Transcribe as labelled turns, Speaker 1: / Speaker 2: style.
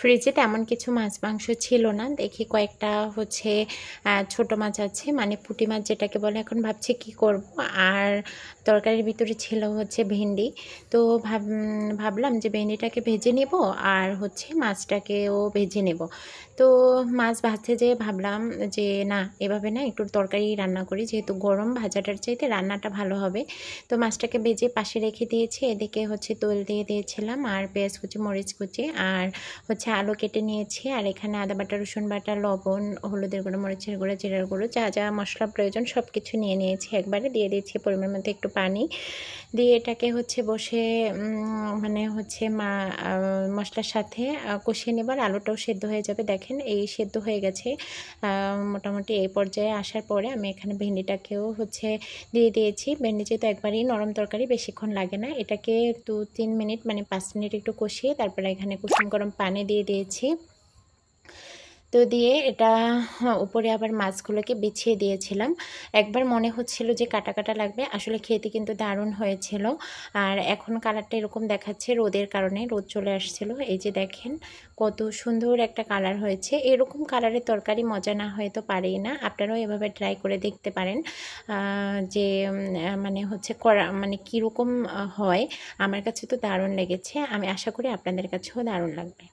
Speaker 1: ফ্রিজে তেমন কিছু মাছ মাংস ছিল না, দেখি কয়েকটা হচ্ছে ছোট মাছ আছে, মানে পুঁটি মাছ যেটাকে বলে। এখন ভাবছি কি করব। আর তরকারির ভিতরে ছিল হচ্ছে ভেন্ডি, তো ভাবলাম যে ভেন্ডিটাকে ভেজে নেব আর হচ্ছে মাছটাকেও ভেজে নেব। তো মাছ ভাজতে যেয়ে ভাবলাম যে না, এভাবে না, একটু তরকারি রান্না করি, যেহেতু গরম, ভাজাটার চাইতে রান্নাটা ভালো হবে। তো মাছটাকে ভেজে পাশে রেখে দিয়েছি, এদিকে হচ্ছে তেল দিয়ে দিয়েছিলাম আর পেঁয়াজ কুচি, মরিচ কুচি আর হচ্ছে আলু কেটে নিয়েছি। আর এখানে আদা বাটা, রসুন বাটা, লবণ, হলুদের গুঁড়ো, মরিচের গুঁড়ো, জিরার গুঁড়ো, যা যা মশলা প্রয়োজন সব কিছু নিয়ে নিয়েছি। একবারে দিয়ে দিয়েছি পরিমাণ মতো একটু পানি দিয়ে, এটাকে হচ্ছে বসে মানে হচ্ছে মশলার সাথে কষিয়ে নেবার। আলুটাও সেদ্ধ হয়ে যাবে। দেখেন এই সেদ্ধ হয়ে গেছে মোটামুটি। এই পর্যায়ে আসার পরে আমি এখানে ভেন্ডিটাকেও হচ্ছে দিয়ে দিয়েছি। ভেন্ডি যেহেতু একবারই নরম তরকারি, বেশিক্ষণ লাগে না। এটাকে 2-3 মিনিট, মানে 5 মিনিট একটু কষিয়ে তারপরে এখানে কুসুম গরম পানি দিয়ে দিয়েছি। তো দিয়ে এটা উপরে আবার মাছগুলোকে বিছিয়ে দিয়েছিলাম। একবার মনে হচ্ছিল যে কাটা কাটা লাগবে, আসলে খেতে কিন্তু দারুণ হয়েছিল। আর এখন কালারটা এরকম দেখাচ্ছে রোদের কারণে, রোদ চলে আসছিল। এই যে দেখেন কত সুন্দর একটা কালার হয়েছে। এরকম কালারের তরকারি মজা না হয়ে তো পারেই না। আপনারাও এভাবে ট্রাই করে দেখতে পারেন যে মানে হচ্ছে মানে কীরকম হয়। আমার কাছে তো দারুণ লেগেছে, আমি আশা করি আপনাদের কাছেও দারুণ লাগবে।